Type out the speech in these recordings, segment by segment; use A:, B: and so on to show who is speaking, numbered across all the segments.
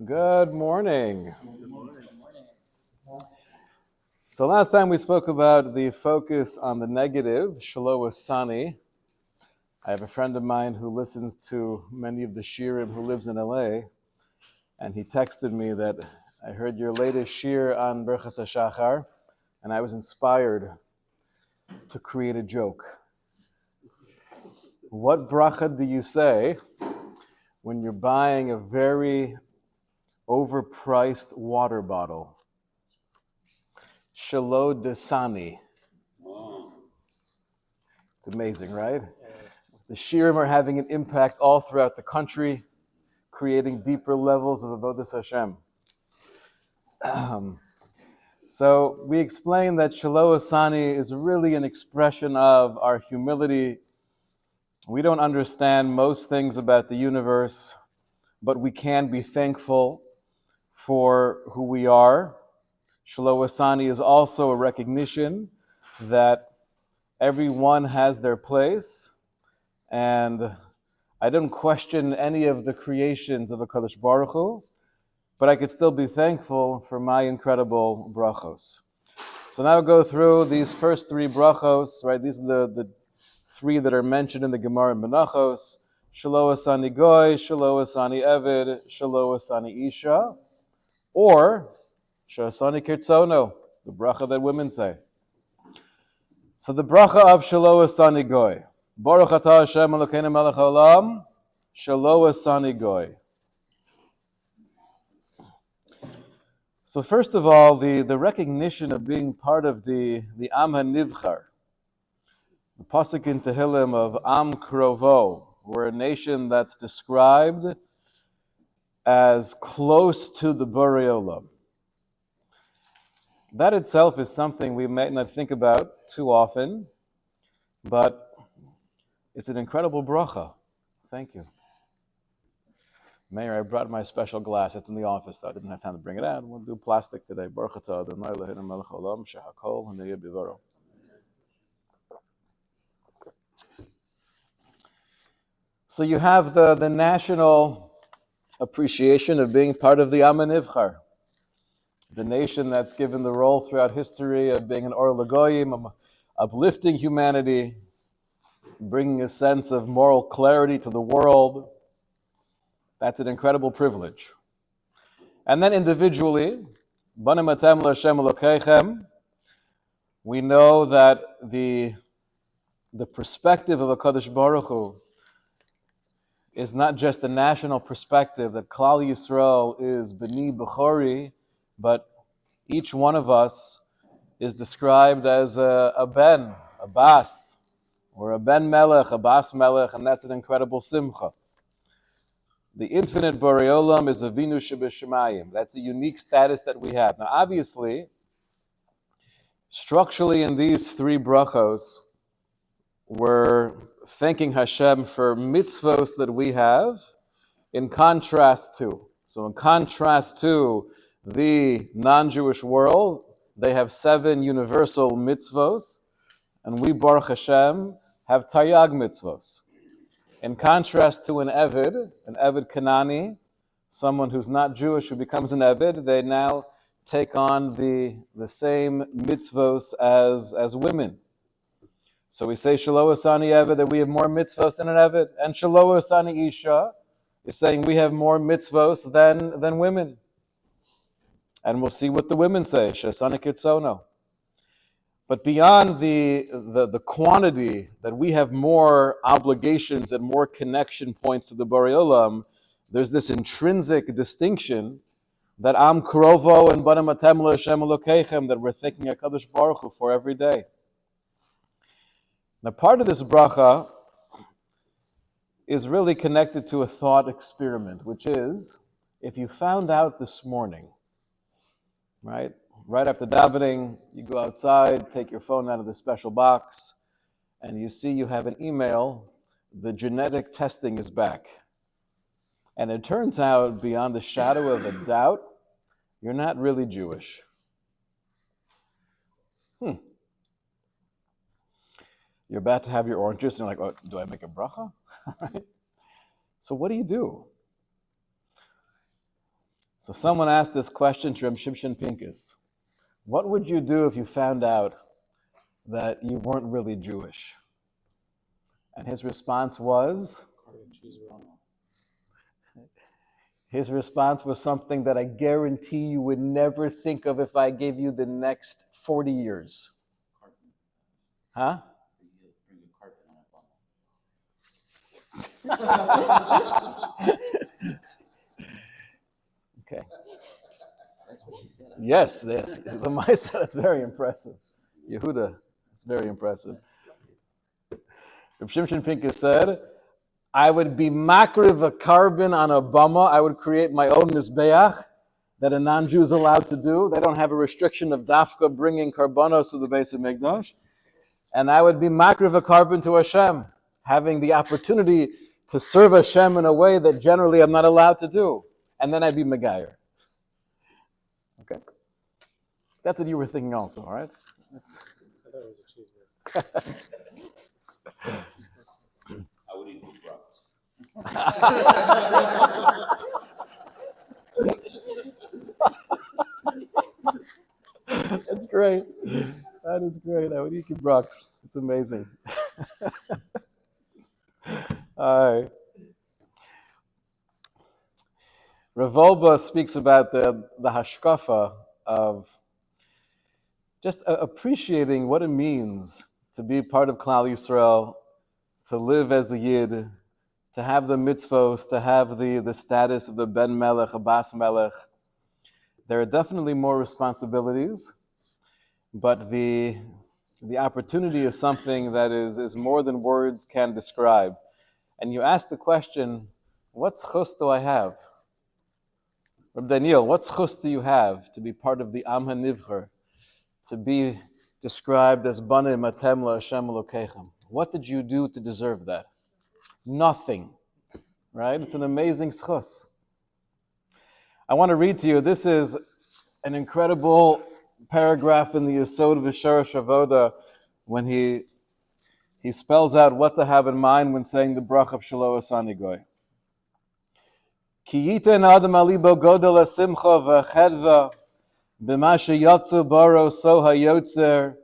A: Good morning. So last time we spoke about the focus on the negative, Shiur. I have a friend of mine who listens to many of the Shiurim who lives in LA, and he texted me that I heard your latest Shiur on Birchos HaShachar, and I was inspired to create a joke. What bracha do you say when you're buying a very overpriced water bottle? Shiur Desani. It's amazing, right? The Shiurim are having an impact all throughout the country, creating deeper levels of avodas Hashem. So we explained that Shiur Asani is really an expression of our humility. We don't understand most things about the universe, but we can be thankful for who we are. Shiur Asani is also a recognition that everyone has their place, and I don't question any of the creations of HaKadosh Baruch Hu, but I could still be thankful for my incredible brachos. So now I'll go through these first three brachos, right? These are the three that are mentioned in the Gemara in Menachos. Shiur Asani Goy, Shiur Asani Eved, Shiur Asani Isha, or Sha'asani Kyrtzono, the bracha that women say. So the bracha of Shiur Asani Goy. Baruch atah Hashem Elokeinu melech haolam, Shiur Asani Goy. So first of all, the recognition of being part of the Am HaNivchar, the pasuk in Tehillim of Am Krovo, we're a nation that's described as close to the Borei Olam. That itself is something we might not think about too often, but it's an incredible bracha. Thank you. Mayor, I brought my special glass. It's in the office, though. I didn't have time to bring it out. We'll do plastic today. Baruch atah Adonai Eloheinu melech haolam shehakol haniyeh bivaro. So you have the national appreciation of being part of the Am HaNivchar, the nation that's given the role throughout history of being an Or L'Goyim, uplifting humanity, bringing a sense of moral clarity to the world. That's an incredible privilege. And then individually, Banim atem l'Hashem Elokeichem, we know that the perspective of HaKadosh Baruch Hu is not just a national perspective that Klal Yisrael is B'ni B'chori, but each one of us is described as a ben, a bas, or a ben melech, a bas melech, and that's an incredible simcha. The infinite Borei Olam is Avinu Shebeshamayim. That's a unique status that we have. Now, obviously, structurally in these three brachos, we're thanking Hashem for mitzvos that we have, in contrast to. So in contrast to the non-Jewish world, they have 7 universal mitzvos, and we, Baruch Hashem, have Taryag mitzvos. In contrast to an Eved Kanani, someone who's not Jewish who becomes an Eved, they now take on the same mitzvos as women. So we say Shiur Asani Eved, that we have more mitzvos than an Eved, and Shiur Asani Isha is saying we have more mitzvos than women. And we'll see what the women say, Sha'asani Kyrtzono. But beyond the quantity that we have more obligations and more connection points to the Borei Olam, there's this intrinsic distinction that Am Krovo and Banim atem l'Hashem Elokeichem that we're thanking HaKadosh Baruch Hu for every day. Now, part of this bracha is really connected to a thought experiment, which is, if you found out this morning, right after davening, you go outside, take your phone out of the special box, and you see you have an email, the genetic testing is back. And it turns out, beyond the shadow of a doubt, you're not really Jewish. You're about to have your orange juice, and you're like, oh, do I make a bracha? Right? So what do you do? So someone asked this question to Reb Shimshon Pincus. What would you do if you found out that you weren't really Jewish? And his response was something that I guarantee you would never think of if I gave you the next 40 years. Huh? Okay. Yes. The Maisa, that's very impressive. Yehuda, it's very impressive. Reb Shimshon Pincus said, I would be makriv a carbon on a bama. I would create my own mizbeach that a non-Jew is allowed to do. They don't have a restriction of dafka bringing karbanos to the base of Mikdash. And I would be makriv a carbon to Hashem, having the opportunity to serve Hashem in a way that generally I'm not allowed to do. And then I'd be Megayer. Okay? That's what you were thinking also, all right?
B: I thought it was a cheeseburger.
C: I would eat Birchos.
A: That's great. That is great. I would eat kibraks. It's amazing. All right. Rav Wolbe speaks about the hashkafa of just appreciating what it means to be part of Klal Yisrael, to live as a Yid, to have the mitzvos, to have the status of a ben melech, a bas melech. There are definitely more responsibilities, but the opportunity is something that is more than words can describe. And you ask the question, what zchus do I have? Rabbi Daniel, what zchus do you have to be part of the Am HaNivcher, to be described as Banim Atem LaHashem Elokeichem? What did you do to deserve that? Nothing, right? It's an amazing zchus. I want to read to you, this is an incredible paragraph in the Yesod of Sharash Avoda when he spells out what to have in mind when saying the brach of Shelo Asani Goy. Ki yiten adam alibo godel hasimcha v'chedva b'ma sheyatzu baro so hayotzer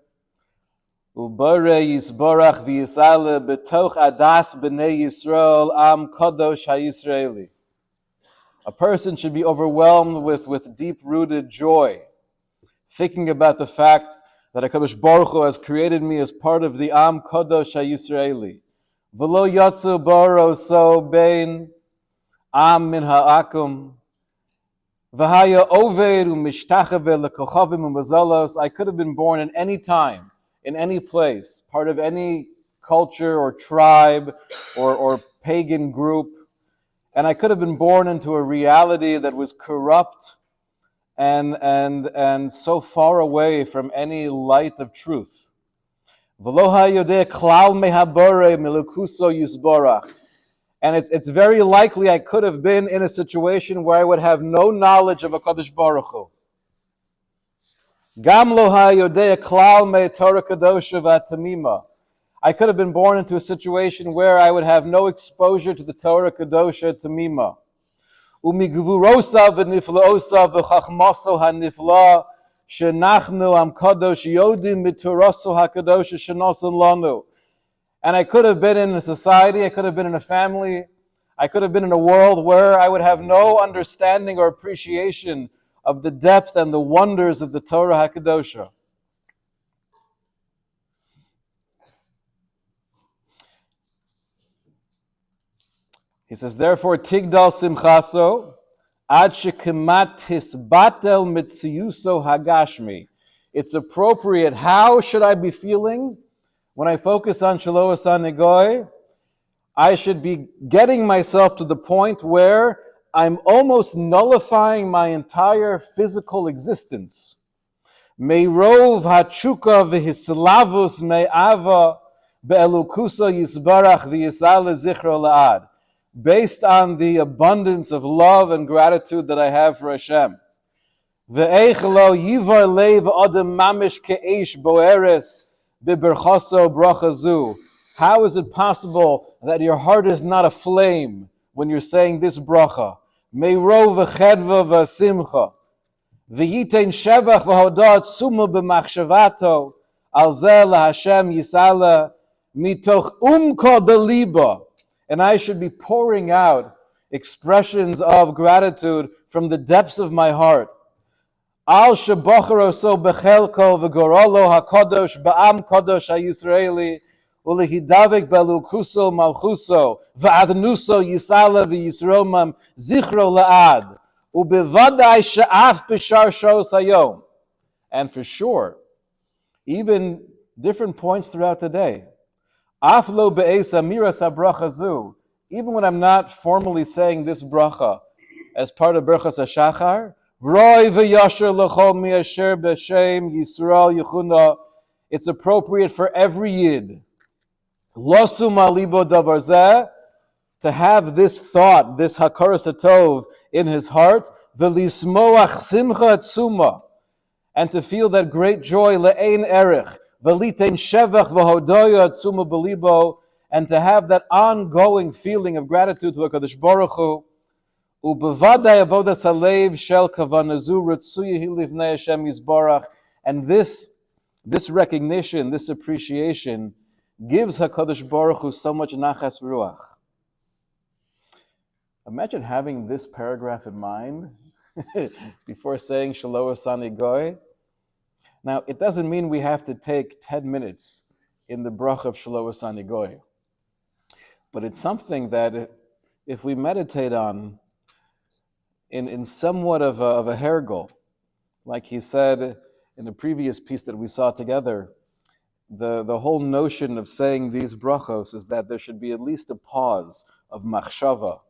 A: u'bore yisborach v'yisale b'toch adas b'nei Yisrael am kadosh ha'Yisraeli. A person should be overwhelmed with deep-rooted joy, thinking about the fact that HaKadosh Baruch Hu has created me as part of the Am Kadosh HaYisraeli. V'lo yatzu baro so bein Am min ha'akum v'haya oved u'mishtachave lekochavim u'mazalos. I could have been born in any time, in any place, part of any culture or tribe or pagan group, and I could have been born into a reality that was corrupt and so far away from any light of truth. V'lo hayodeh klal mehabore milukuso yisborach. And it's very likely I could have been in a situation where I would have no knowledge of HaKadosh Baruch Hu. Gam lo hayodeh klal me Torah kadosha v'tamima. I could have been born into a situation where I would have no exposure to the Torah kadosha tamima. Umigvurosa v'niflaosa v'chachmaso hanifla shenachnu am kadosh yodim mituraso hakadosha shenosan lanu. And I could have been in a society, I could have been in a family, I could have been in a world where I would have no understanding or appreciation of the depth and the wonders of the Torah HaKadosha. He says, therefore, Tigdal Simchaso, Ad Shekemat Hisbatel Mitziyuso Hagashmi. It's appropriate. How should I be feeling when I focus on Shelo Asani Goy? I should be getting myself to the point where I'm almost nullifying my entire physical existence. Meirov hachuka v'hislavus me'ava be'elukusa yisbarach v'yisale zichro la'ad. Based on the abundance of love and gratitude that I have for Hashem. Ve'eich lo yivar leiv adam mamish ke'esh boeres biberchaso brachazu. How is it possible that your heart is not aflame when you're saying this bracha? meiro v'chedva v'simcha, v'yitein shevach v'hodah tzuma b'machshavato, al zeh laHashem yisala mitoch umko deliba. And I should be pouring out expressions of gratitude from the depths of my heart. Al shebocharo so bechelko v'gorolo hakodosh ba'am kodosh ha'Yisraeli ulehidavik belukuso malchuso v'adnuso yisala v'yisromam zichro la'ad ubevadai she'af b'shar shos hayom. And for sure, even different points throughout the day. Af lo be'esa miras habracha zu. Even when I'm not formally saying this bracha as part of Birchos HaShachar, Roy v'yasher l'chol mi'asher b'shem Yisrael yichuna. It's appropriate for every Yid. Losu ma'libo davar zeh, to have this thought, this hakaras hatov in his heart, v'lismoach simcha tzuma, and to feel that great joy le'ein erech, v'litein shevach v'hodoya tzuma b'libo, and to have that ongoing feeling of gratitude to HaKadosh Baruch Hu. Ubevadai avodas halev shel kavanazu ratzuya hilivnei Hashem yisbarach, and this recognition, this appreciation, gives Hakadosh Baruch Hu so much nachas ruach. Imagine having this paragraph in mind before saying Shelo Asani Goy. Now, it doesn't mean we have to take 10 minutes in the bracha of Shelo Asani Goy, but it's something that if we meditate on in somewhat of a hergel, like he said in the previous piece that we saw together, the whole notion of saying these brachos is that there should be at least a pause of machshava,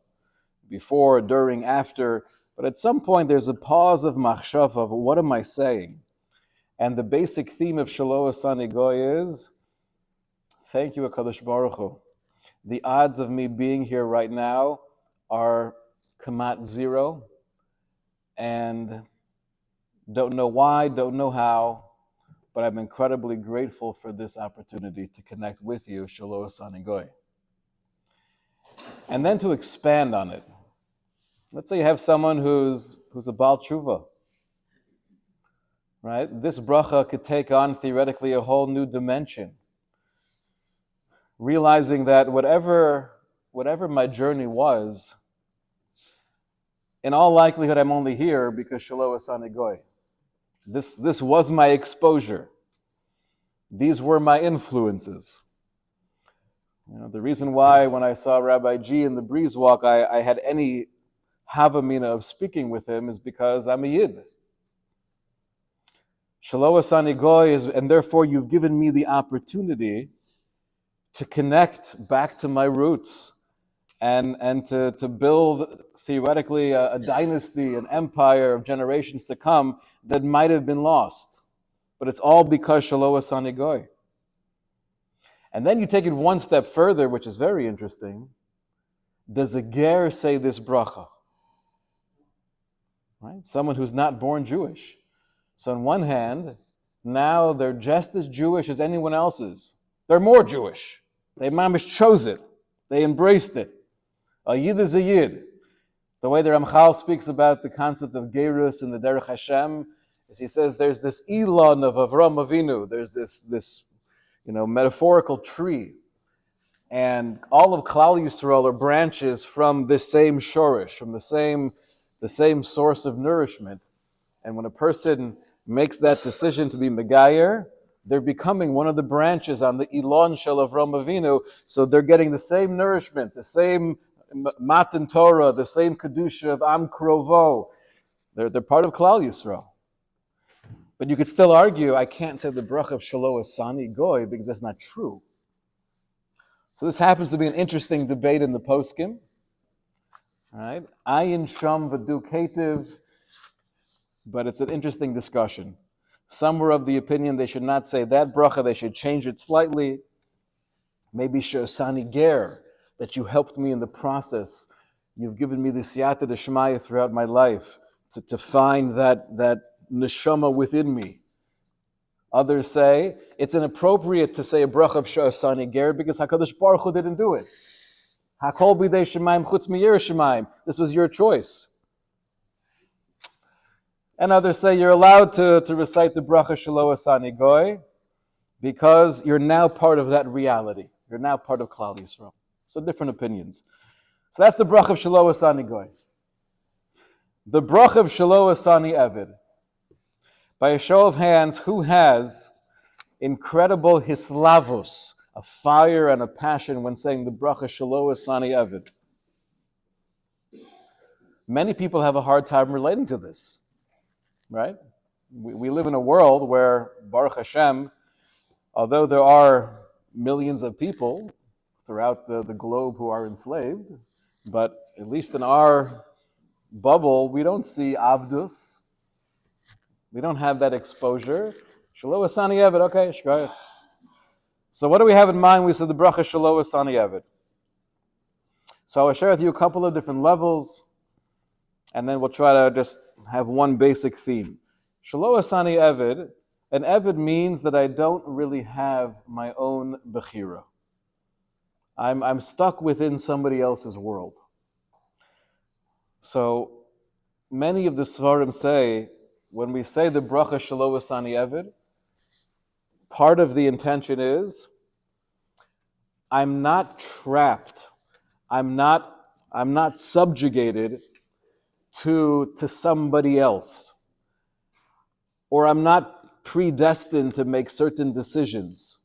A: before, during, after, but at some point there's a pause of machshava of what am I saying? And the basic theme of Shelo Asani Goy is, thank you HaKadosh Baruch Hu. The odds of me being here right now are kamat zero, and don't know why, don't know how, but I'm incredibly grateful for this opportunity to connect with you, Shelo Asani Goy. And then to expand on it. Let's say you have someone who's a Baal Tshuva, right? This bracha could take on theoretically a whole new dimension. Realizing that whatever my journey was, in all likelihood I'm only here because Shelo Asani Goy. This was my exposure. These were my influences. You know, the reason why when I saw Rabbi G in the Breeze Walk, I had any havamina of speaking with him is because I'm a Yid. Shelo Asani Goy is, and therefore you've given me the opportunity to connect back to my roots and to build theoretically a dynasty, an empire of generations to come that might have been lost. But it's all because Shelo Asani Goy. And then you take it one step further, which is very interesting. Does a ger say this bracha? Right? Someone who's not born Jewish. So on one hand, now they're just as Jewish as anyone else's. They're more Jewish. They mamish chose it. They embraced it. A Yid is a Yid. The way the Ramchal speaks about the concept of Gerus in the Derech Hashem is he says there's this Elon of Avram Avinu. There's this metaphorical tree. And all of Klal Yisrael are branches from the same shorish, from the same source of nourishment. And when a person makes that decision to be Megayer, they're becoming one of the branches on the Elon Shel Avram Avinu, so they're getting the same nourishment, the same Matan Torah, the same Kedusha of Am Krovo. They're part of Klal Yisrael. But you could still argue, I can't say the bracha of Shelo Asani Goy because that's not true. So this happens to be an interesting debate in the poskim. Right? Ayin Sham V'du Ketiv, but it's an interesting discussion. Some were of the opinion they should not say that bracha, they should change it slightly. Maybe She'asani Ger, that you helped me in the process. You've given me the siyata d'shmaya throughout my life to find that neshama within me. Others say it's inappropriate to say a bracha of She'asani Ger because HaKadosh Baruch Hu didn't do it. Hakol b'dei shemaim chutz mi'yer shemaim. This was your choice. And others say you're allowed to recite the bracha Shelo Asani Goy because you're now part of that reality. You're now part of Klal Yisrael. So different opinions. So that's the bracha of Shelo Asani Goy. The bracha of Shelo Asani Eved. By a show of hands, who has incredible hislavos, a fire and a passion when saying the bracha Shelo Asani Eved? Many people have a hard time relating to this, right? We live in a world where, Baruch Hashem, although there are millions of people throughout the globe who are enslaved, but at least in our bubble, we don't see Abdus. We don't have that exposure. Shelo Asani Eved, okay, shkoyach. So what do we have in mind? We said the bracha Shelo Asani Eved. So I'll share with you a couple of different levels, and then we'll try to just have one basic theme. Shelo Asani Eved, an Eved means that I don't really have my own bechira. I'm stuck within somebody else's world. So many of the Svarim say, when we say the bracha Shelo Asani Eved, part of the intention is, I'm not trapped. I'm not subjugated to somebody else. Or I'm not predestined to make certain decisions.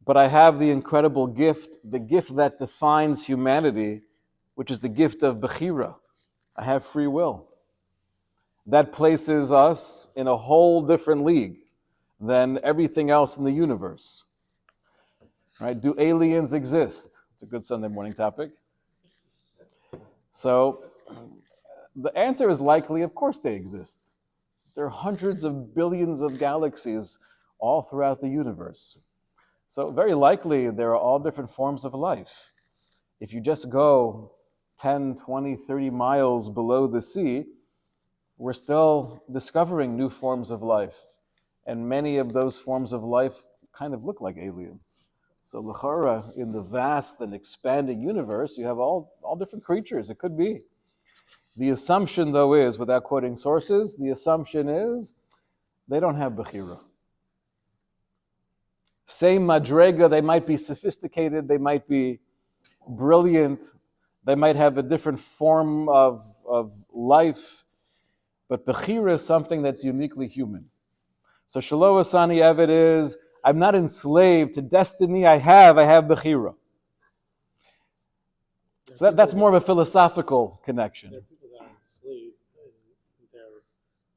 A: But I have the incredible gift, the gift that defines humanity, which is the gift of Bechira. I have free will. That places us in a whole different league than everything else in the universe. Right? Do aliens exist? It's a good Sunday morning topic. So the answer is likely, of course they exist. There are hundreds of billions of galaxies all throughout the universe. So very likely there are all different forms of life. If you just go 10, 20, 30 miles below the sea, we're still discovering new forms of life. And many of those forms of life kind of look like aliens. So l'chara, in the vast and expanding universe, you have all different creatures. It could be. The assumption, though, is, without quoting sources, the assumption is they don't have bechira. Same madrega, they might be sophisticated, they might be brilliant, they might have a different form of life, but bechira is something that's uniquely human. So Shelo Asani Eved is, I'm not enslaved to destiny, I have bechira. So that's more of a philosophical connection.
B: There are people that are enslaved, and they're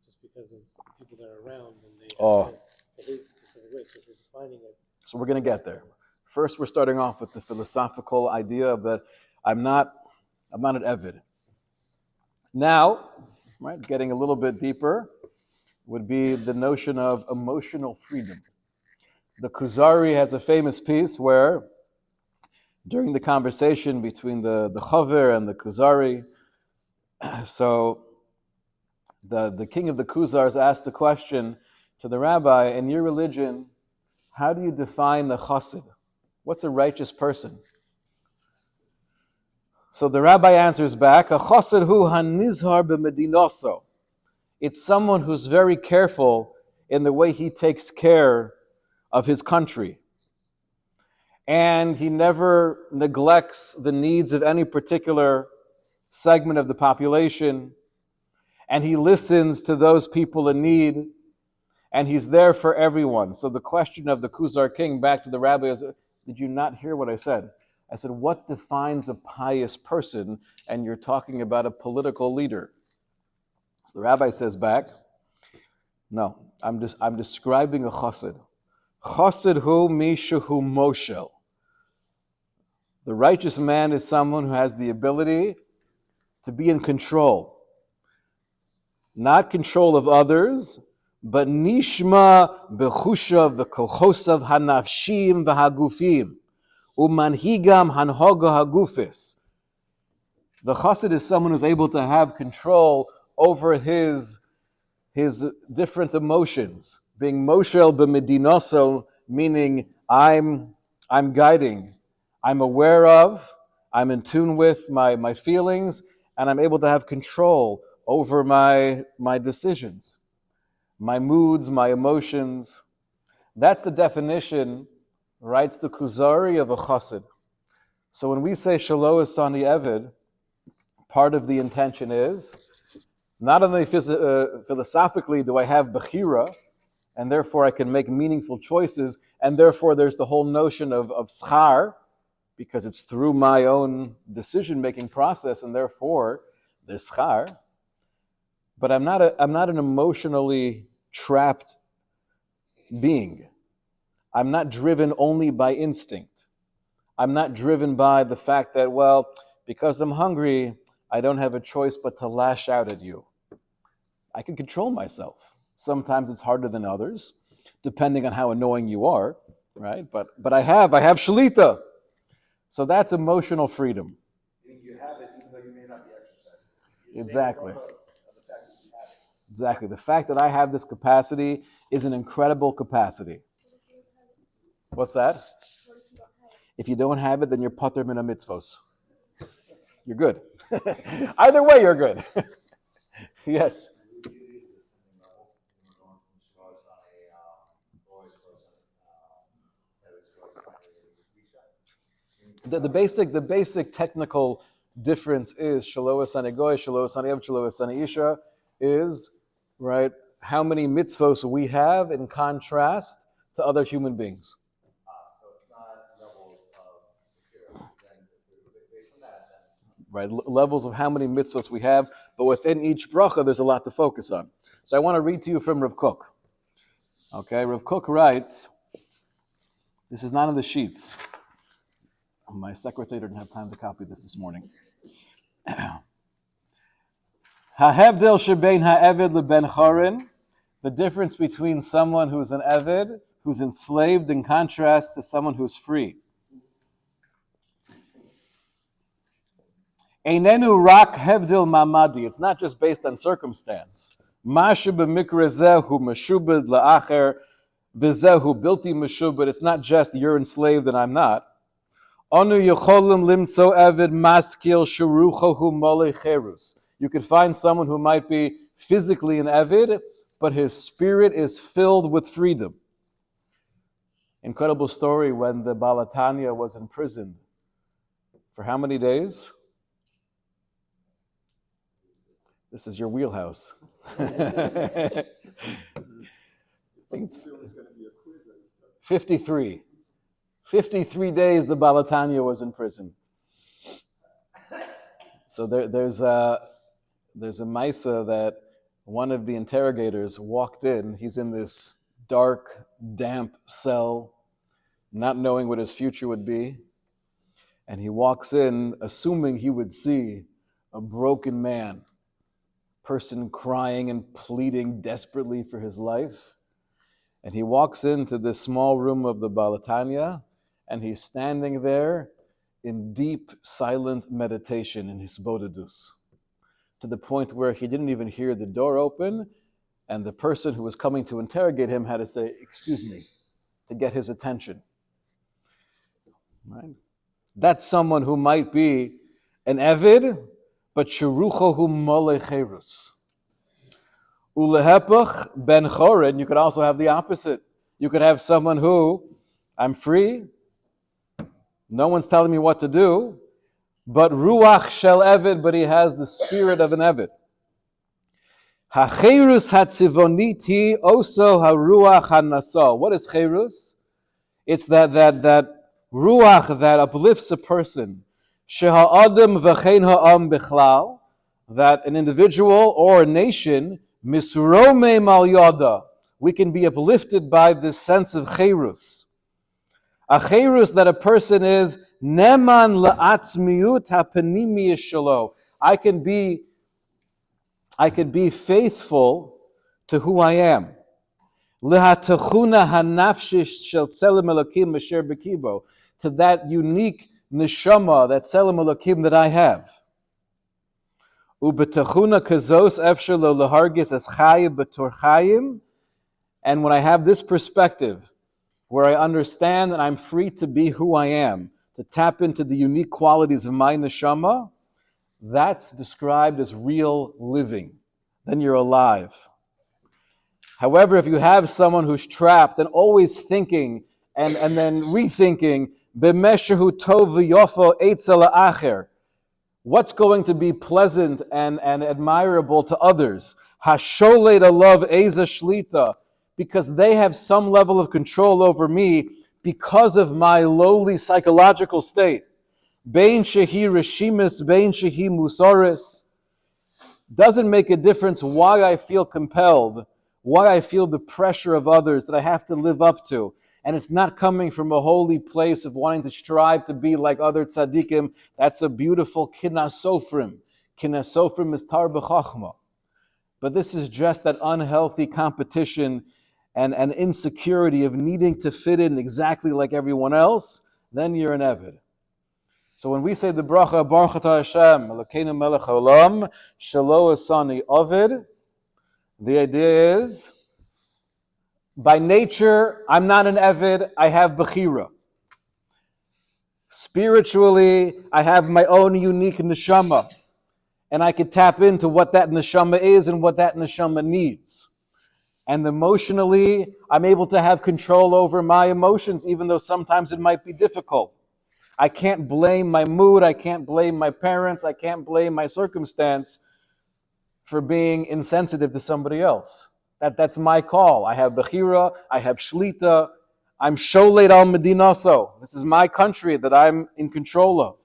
B: just because of people that are around, and they have to behave a specific way. So if you're defining it.
A: So we're going to get there. First, we're starting off with the philosophical idea of that I'm not an Eved. Now, right, getting a little bit deeper would be the notion of emotional freedom. The Kuzari has a famous piece where, during the conversation between the Chaver and the Kuzari, so the king of the Kuzars asked the question to the rabbi, in your religion, how do you define the chassid? What's a righteous person? So the rabbi answers back, a chassid hu hanizhar b'medinoso. It's someone who's very careful in the way he takes care of his country. And he never neglects the needs of any particular segment of the population. And he listens to those people in need. And he's there for everyone. So the question of the Kuzar king back to the rabbi is, did you not hear what I said? I said, what defines a pious person? And you're talking about a political leader. So the rabbi says back, no, I'm describing a chassid. Chassid hu mishu hu moshel. The righteous man is someone who has the ability to be in control. Not control of others, but nishma bechushav v'kochosav hanafshim v'hagufim umanhigam hanhoga hagufis. The chassid is someone who's able to have control over his different emotions. Being moshel b'medinoso, meaning I'm guiding. I'm aware of, I'm in tune with my feelings, and I'm able to have control over my decisions, my moods, my emotions. That's the definition, writes the Kuzari, of a chassid. So when we say Shelo Asani Eved, part of the intention is, not only philosophically do I have Bechira, and therefore I can make meaningful choices, and therefore there's the whole notion of schar, because it's through my own decision-making process, and therefore there's schar. But I'm not an emotionally trapped being. I'm not driven only by instinct. I'm not driven by the fact that, well, because I'm hungry, I don't have a choice but to lash out at you. I can control myself. Sometimes it's harder than others, depending on how annoying you are, right? But I have shalita. So that's emotional freedom.
C: You have it even though you may not be exercising.
A: Exactly.
C: The fact that you have it.
A: Exactly. The fact that I have this capacity is an incredible capacity. What's that? If you don't have it, then you're pater min mitzvos. You're good. Either way, you're good. Yes. The basic technical difference is Shelo Asani Goy, Shelo Asani Ev, Shelo Asani Isha is, right, how many mitzvos we have in contrast to other human beings.
C: So it's not levels of based on that, then.
A: Right, levels of how many mitzvos we have, but within each bracha there's a lot to focus on. So I want to read to you from Rav Kook. Okay, Rav Kook writes, this is not on the sheets. My secretary didn't have time to copy this morning. Ha'hevdel shebein ha'eved leben chorin, the difference between someone who's an eved, who's enslaved, in contrast to someone who's free. Einenu rak hevdil mamadi. It's not just based on circumstance. Mashu b'mikra zehu meshubed la'acher v'zehu bilti meshubed. It's not just you're enslaved and I'm not. Anu yecholim limtso eved maskil shuruchohu mole cherus. You could find someone who might be physically an eved, but his spirit is filled with freedom. Incredible story when the Balatanya was imprisoned. For how many days? This is your wheelhouse. I think it's 53. 53 days the Balatanya was in prison. So there's a Maisa that one of the interrogators walked in. He's in this dark, damp cell, not knowing what his future would be. And he walks in, assuming he would see a broken man, person crying and pleading desperately for his life. And he walks into this small room of the Balatanya, and he's standing there in deep, silent meditation in his bodhidus, to the point where he didn't even hear the door open, and the person who was coming to interrogate him had to say, "Excuse me," to get his attention. Right? That's someone who might be an Evid, but Shuruchohu Mole Cherus. Ulehepach ben Chorin, you could also have the opposite. You could have someone who, I'm free, no one's telling me what to do, but Ruach shel Evid, but he has the spirit of an Evid. HaCherus hatzivoniti oso haruach hanasa. What is Cherus? It's that Ruach that uplifts a person. Sheha'adam v'chein ha'am bichlal, that an individual or a nation, misrome mal yada, we can be uplifted by this sense of Cherus. A Cherus that a person is neman la'atzmiut ha'panimi shelo. I could be faithful to who I am. Lehatachuna hanafshish shel tzelem elokim asher bekibo, to that unique neshama, that tzelem elokim that I have. Ubetachuna kazos efshel lo lehargis as chayim betor chayim, and when I have this perspective, where I understand that I'm free to be who I am, to tap into the unique qualities of my neshama, That's described as real living. Then you're alive. However, if you have someone who's trapped and always thinking and then rethinking, b'meshehu tov v'yofo eitzel ha'acher, what's going to be pleasant and admirable to others? Hasholed alav eza shlita, because they have some level of control over me because of my lowly psychological state. Bein shehi reshimis, bein shehi musaris. Doesn't make a difference why I feel compelled, why I feel the pressure of others that I have to live up to. And it's not coming from a holy place of wanting to strive to be like other tzaddikim. That's a beautiful kinasofrim. Kinasofrim is tar b'chachma. But this is just that unhealthy competition and insecurity of needing to fit in exactly like everyone else. Then you're an Eved. So when we say the bracha, Baruch Atah Hashem, Elokeinu melech haolam, shelo asani ovid, the idea is, by nature, I'm not an Eved, I have Bechira. Spiritually, I have my own unique neshama, and I can tap into what that neshama is and what that neshama needs. And emotionally, I'm able to have control over my emotions, even though sometimes it might be difficult. I can't blame my mood, I can't blame my parents, I can't blame my circumstance for being insensitive to somebody else. That's my call. I have Bechira, I have Shlita, I'm Sholed al Medinaso. This is my country that I'm in control of.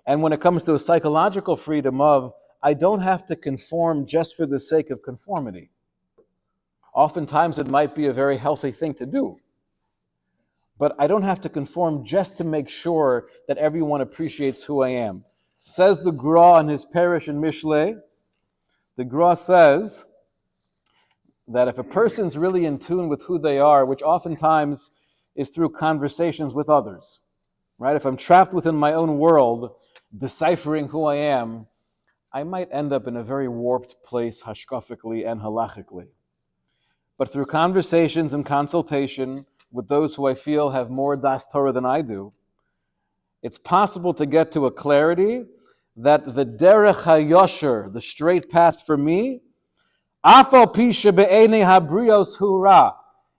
A: And when it comes to a psychological freedom of, I don't have to conform just for the sake of conformity. Oftentimes it might be a very healthy thing to do. But I don't have to conform just to make sure that everyone appreciates who I am. Says the Gra in his parish in Mishlei, the Gra says that if a person's really in tune with who they are, which oftentimes is through conversations with others, right? If I'm trapped within my own world, deciphering who I am, I might end up in a very warped place hashkafically and halachically. But through conversations and consultation with those who I feel have more das Torah than I do, it's possible to get to a clarity that the derech hayosher, the straight path for me, afal pi shebe'enei habrios hu ra,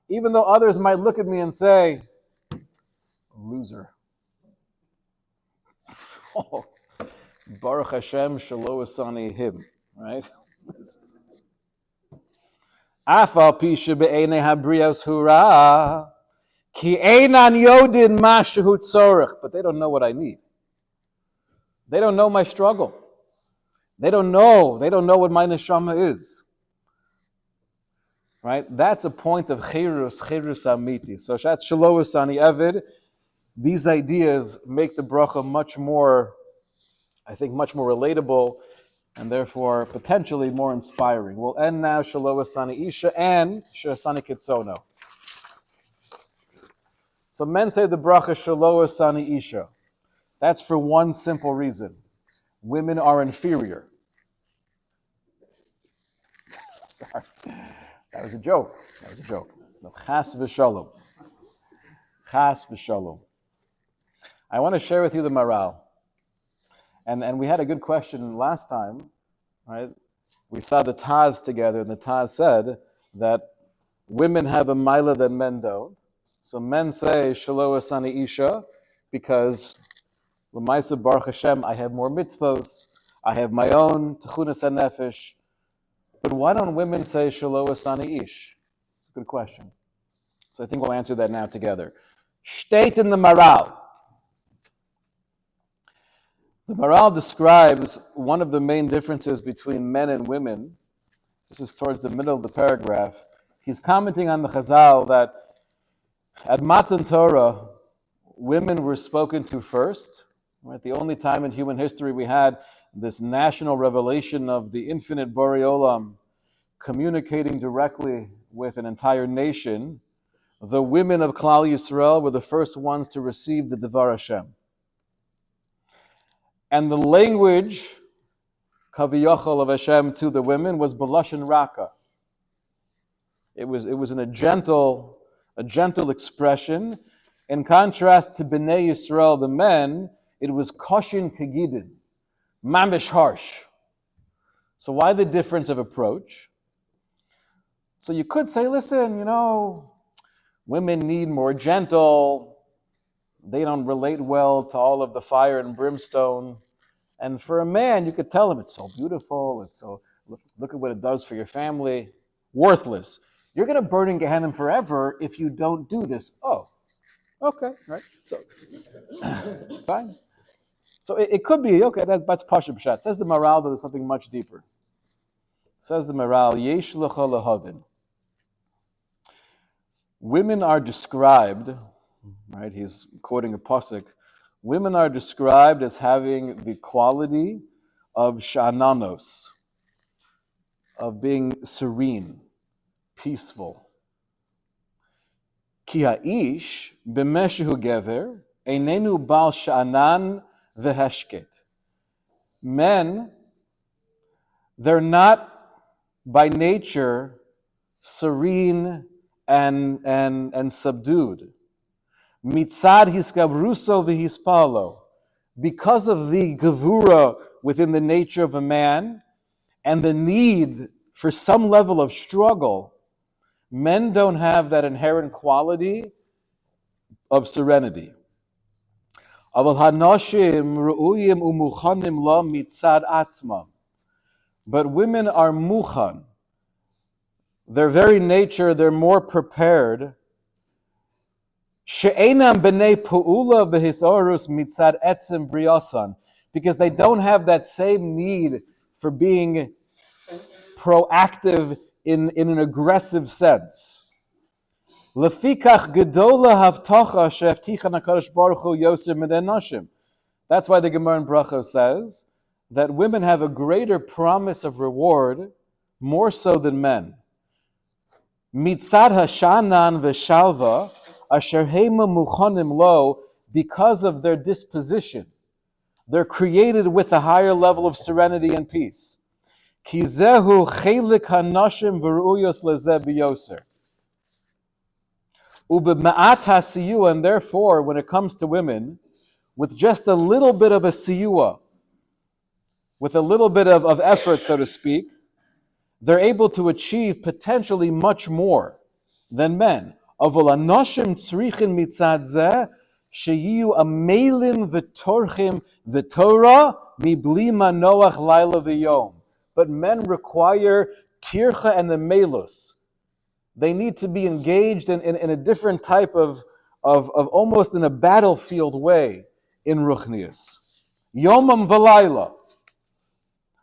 A: even though others might look at me and say, loser. Oh, Baruch Hashem shelo asani him, right? Afal pi shebe'enei habrios hu ra, ki einan yodin ma shehu tzorich, but they don't know what I need. They don't know my struggle. They don't know what my neshama is. Right? That's a point of chirus amiti. So that's shelo asani eved. These ideas make the bracha much more relatable and therefore potentially more inspiring. We'll end now shelo asani isha and she'asani k'rtzono. So men say the bracha shelo asani isha. That's for one simple reason. Women are inferior. Sorry. That was a joke. No, chas v'shalom. Chas v'shalom. I want to share with you the Maral. And we had a good question last time, right? We saw the Taz together, and the Taz said that women have a maila that men don't. So men say, shelo asani isha, because l'maisa baruch Hashem, I have more mitzvos, I have my own techunas hanefesh. But why don't women say shelo asani ish? It's a good question. So I think we'll answer that now together. State in the Maral. The Maral describes one of the main differences between men and women. This is towards the middle of the paragraph. He's commenting on the Chazal that at Matan Torah, women were spoken to first. Right? The only time in human history we had this national revelation of the infinite Borei Olam communicating directly with an entire nation. The women of Klal Yisrael were the first ones to receive the Devar Hashem. And the language, kaviyachol of Hashem to the women was b'lashon raka. It was in a gentle expression. In contrast to Bnei Yisrael, the men, it was koshin kegidin. mamish harsh. So why the difference of approach? So you could say, listen, women need more gentle. They don't relate well to all of the fire and brimstone. And for a man, you could tell him, it's so beautiful. It's so, look at what it does for your family. Worthless. You're going to burn in Gehenna forever if you don't do this. Oh, okay, right. So, fine. So it could be, okay, that's Pasha B'Shat. Says the Maral that there's something much deeper. Says the Maral, Yesh L'cha L'havin. Women are described, right, he's quoting a pasuk, women are described as having the quality of sha'ananos, of being serene, peaceful. Ki ha'ish b'meshehu gever einenu bal sha'anan v'heshket. Men, they're not by nature serene and subdued. Mitzad hiskabruso v'hispalo. Because of the gevura within the nature of a man and the need for some level of struggle, men don't have that inherent quality of serenity. Aval hanoshim ru'uyim umuchanim la mitzad atzmam. But women are muchan. Their very nature, they're more prepared. She'enam b'nei pu'ula v'hisorus mitzad etzem briyasan. Because they don't have that same need for being proactive in an aggressive sense. Lefikach gedola havtacha she'avticha nakadosh baruch hu yoser miden nashim. That's why the Gemara in Birchos says that women have a greater promise of reward more so than men. Mitzad hashanan v'shalva asher heima muchanim lo, because of their disposition. They're created with a higher level of serenity and peace. Ki zehu chelik hanashim v'ru'uyos lezeh b'yoser. Ub'ma'at hasiyua, and therefore, when it comes to women, with just a little bit of a siyua, with a little bit of effort, so to speak, they're able to achieve potentially much more than men. Avol anoshim tzrichin mitzad zeh sheyiyu amelim v'torchim v'torah mibli manoach laila v'yom. But men require tircha and the melus. They need to be engaged in a different type of almost in a battlefield way in Ruchnius. Yomam v'layla.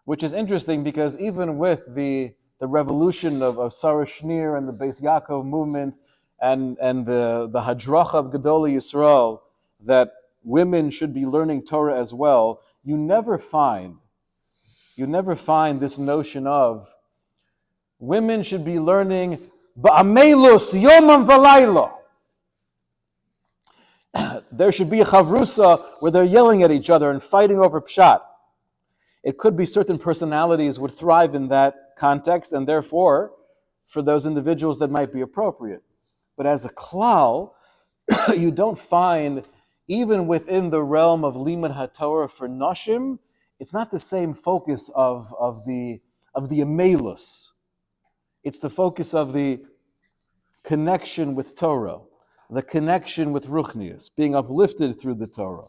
A: Which is interesting because even with the revolution of Sarah Schneer and the Beis Yaakov movement and the Hadracha of Gedolei Yisrael, that women should be learning Torah as well, you never find this notion of women should be learning ba'amelus yomam v'layla. There should be a chavrusa where they're yelling at each other and fighting over pshat. It could be certain personalities would thrive in that context, and therefore, for those individuals that might be appropriate. But as a klal, you don't find, even within the realm of limud haTorah for nashim, it's not the same focus of the amelus. It's the focus of the connection with Torah, the connection with Ruchnius, being uplifted through the Torah.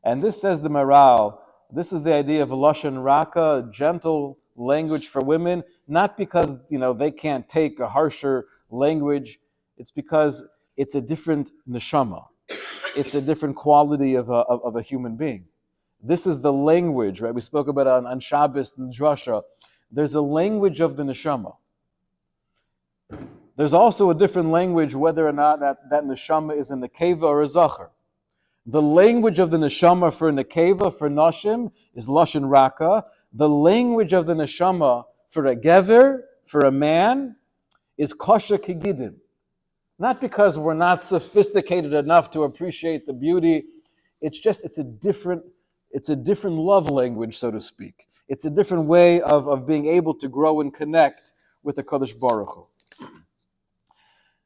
A: And this, says the Maral, this is the idea of Lashon Raka, gentle language for women, not because they can't take a harsher language, it's because it's a different neshama. It's a different quality of a human being. This is the language, right? We spoke about it on Shabbos and Drasha. There's a language of the neshama. There's also a different language whether or not that neshama is a nekeva or a zachar. The language of the neshama for nekeva, for nashim, is lashon raka. The language of the neshama for a gever, for a man, is kosher kigidim. Not because we're not sophisticated enough to appreciate the beauty. It's a different love language, so to speak. It's a different way of being able to grow and connect with the Kadosh Baruch Hu.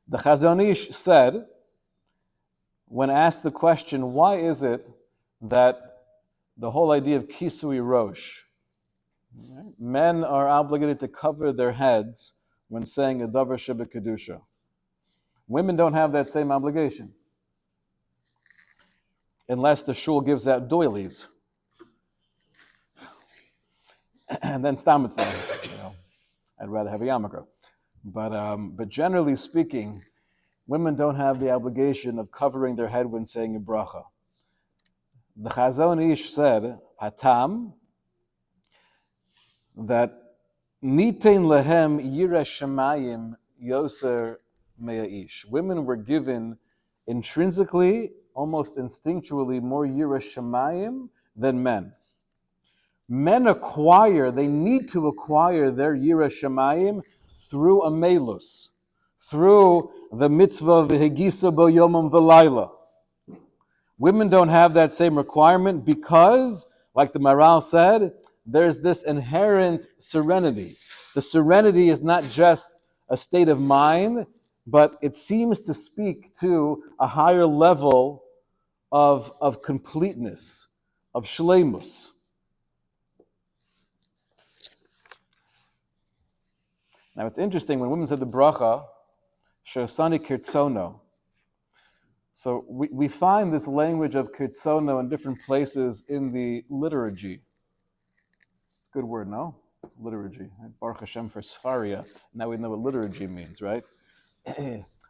A: The Chazon Ish said, when asked the question, why is it that the whole idea of kisui rosh. Right? Men are obligated to cover their heads when saying a davar shebekadusha. Women don't have that same obligation, unless the shul gives out doilies, and then stamitzah. I'd rather have a yarmulke. But generally speaking, women don't have the obligation of covering their head when saying a bracha. The Chazon Ish said, Hatam, that Nitein lehem yira shemayim yoser me'aish. Women were given intrinsically, almost instinctually, more yira shemayim than men. Men they need to acquire their yira shemayim through a melus, through the mitzvah v'hegisa bo yomam v'layla. Women don't have that same requirement because, like the Maral said, there's this inherent serenity. The serenity is not just a state of mind, but it seems to speak to a higher level of completeness, of shleimus. Now it's interesting, when women said the bracha, שעשני כרצונו. So we find this language of כרצונו in different places in the liturgy. It's a good word, no? Liturgy. Baruch Hashem for Sfaria. Now we know what liturgy means, right?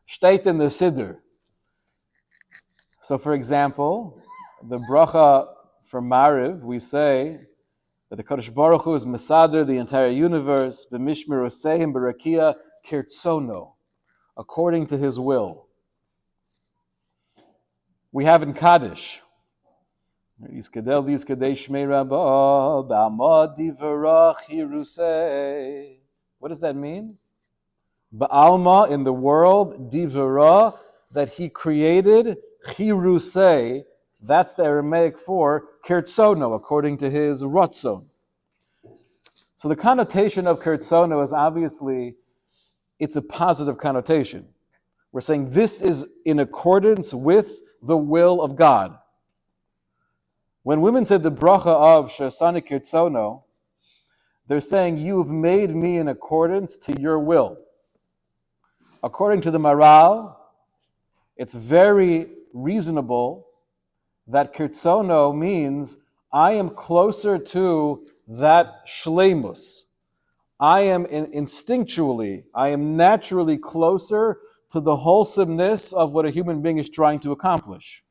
A: Steht in the Siddur. So for example, the bracha for Mariv, we say that the Kadosh Baruch Hu is Mesader, the entire universe, b'mishmer oseim b'rakia k'rtzono, according to his will. We have in Kaddish, Yiskadel v'yiskadei shmei rabba ba'amad divarach hirusei. What does that mean? Ba'alma, in the world, divara, that he created, hirusei, that's the Aramaic for k'rtzono, according to his ratzon. So the connotation of k'rtzono is obviously, it's a positive connotation. We're saying this is in accordance with the will of God. When women said the bracha of שעשני כרצונו, they're saying, you've made me in accordance to your will. According to the Maral, it's very reasonable that k'rtzono means I am closer to that shleimus. I am instinctually, I am naturally closer to the wholesomeness of what a human being is trying to accomplish.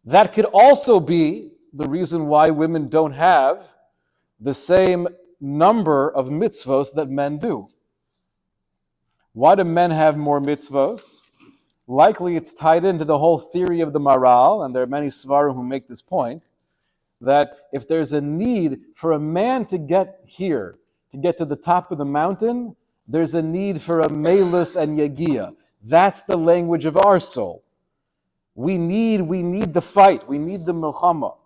A: That could also be the reason why women don't have the same number of mitzvos that men do. Why do men have more mitzvos? Likely it's tied into the whole theory of the Maral, and there are many svarim who make this point, that if there's a need for a man to get here, to get to the top of the mountain, there's a need for a melus and yagia. That's the language of our soul. We need the fight. We need the milchama.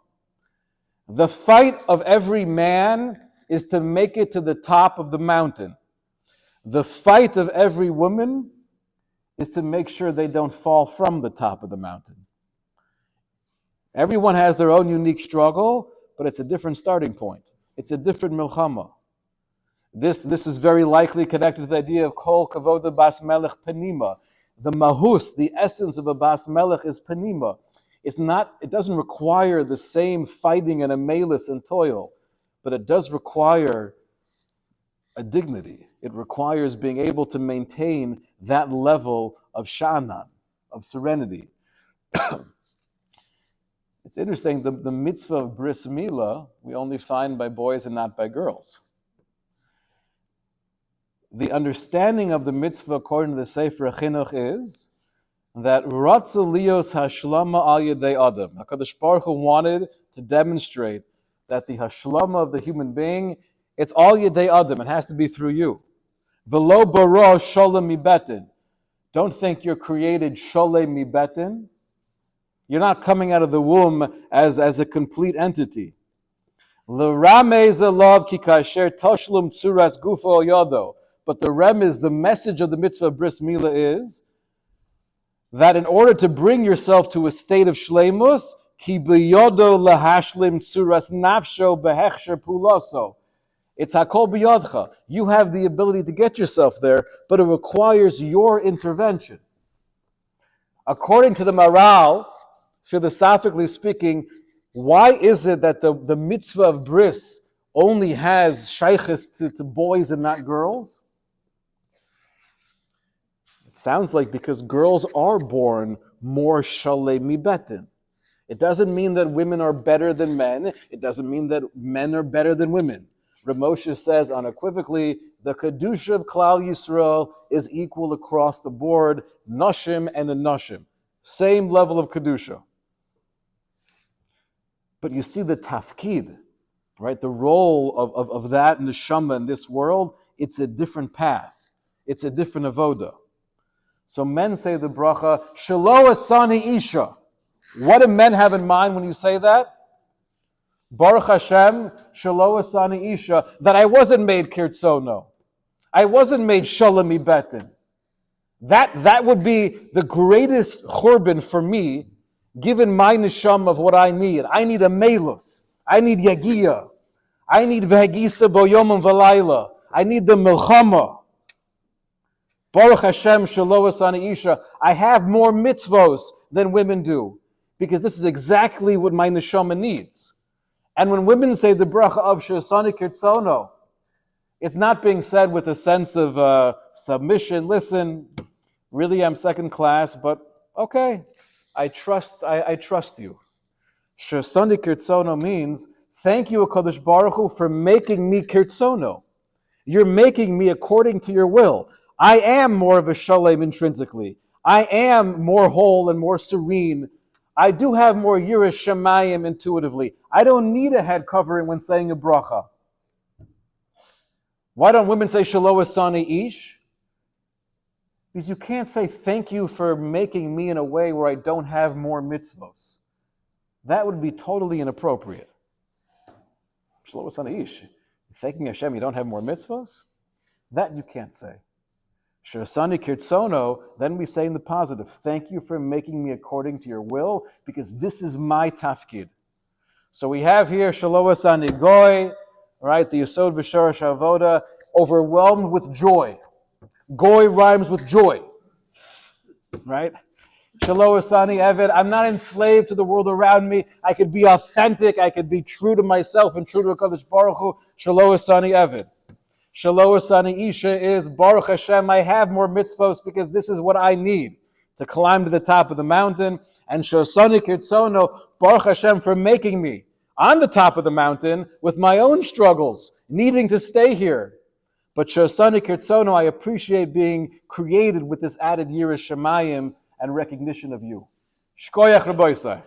A: The fight of every man is to make it to the top of the mountain. The fight of every woman is to make sure they don't fall from the top of the mountain. Everyone has their own unique struggle, but it's a different starting point. It's a different milchama. This is very likely connected to the idea of kol kavod bas melech panima. The mahus, the essence of a bas melech is panima. It doesn't require the same fighting and a melus and toil, but it does require a dignity. It requires being able to maintain that level of sha'anan, of serenity. It's interesting, the mitzvah of bris milah we only find by boys and not by girls. The understanding of the mitzvah according to the Sefer Chinuch is that Ratza lios hashlama al yedei adam. HaKadosh Baruch Hu wanted to demonstrate that the hashlama of the human being, it's all yedei adam. It has to be through you. V'lo bara sholem mibetin. Don't think you're created sholem mibetin. You're not coming out of the womb as a complete entity. L'ramez alav ki kasher tashlum tzuras gufo yado. But the remez, the message of the mitzvah of bris milah is that in order to bring yourself to a state of shleimus, Ki biyodo lahashlim tsuras nafsho behechsher puloso. It's hakol biyodcha. You have the ability to get yourself there, but it requires your intervention. According to the Maral, philosophically speaking, why is it that the mitzvah of bris only has shaykhs to boys and not girls? It sounds like because girls are born more shalei mibetin. It doesn't mean that women are better than men. It doesn't mean that men are better than women. Rav Moshe says unequivocally, the Kedusha of Klal Yisrael is equal across the board, Noshim and Anoshim. Same level of Kedusha. But you see the tafkid, right? The role of that neshama in this world, it's a different path. It's a different avoda. So men say the bracha, Shelo Asani Isha. What do men have in mind when you say that? Baruch Hashem, Shelo Asani Isha, that I wasn't made Kyrtsono. I wasn't made Shalom Betin. That would be the greatest churban for me, given my neshama of what I need. I need a melus. I need yagia. I need v'hagisa boyom and v'layla. I need the milchama. Baruch Hashem, Shelo Asani Isha. I have more mitzvos than women do, because this is exactly what my neshama needs. And when women say the bracha of Shasani Kyrtsono, it's not being said with a sense of submission. Listen, really I'm second class, but okay, I trust you. Shasani Kyrtsono means, thank you, HaKadosh Baruch Hu, for making me Kyrtsono. You're making me according to your will. I am more of a shalem intrinsically. I am more whole and more serene. I do have more yiras shamayim intuitively. I don't need a head covering when saying a bracha. Why don't women say Shelo Asani Ish? Because you can't say thank you for making me in a way where I don't have more mitzvos. That would be totally inappropriate. Shelo Asani Ish. Thanking Hashem you don't have more mitzvos? That you can't say. Shasani Kyrtsono, then we say in the positive, thank you for making me according to your will, because this is my tafkid. So we have here Shelo Asani Goy, right, the Yesod V'Shorosh Avoda, overwhelmed with joy. Goy rhymes with joy, right? Shelo Asani Eved, I'm not enslaved to the world around me. I could be authentic, I could be true to myself and true to HaKadosh Baruch Hu. Shelo Asani Eved. Shelo Asani Isha is, Baruch Hashem, I have more mitzvos because this is what I need to climb to the top of the mountain. And Shasani Kyrtsono, Baruch Hashem for making me on the top of the mountain with my own struggles, needing to stay here. But Shasani Kyrtsono, I appreciate being created with this added yiras shamayim and recognition of you. Shkoyach Rabbi Light.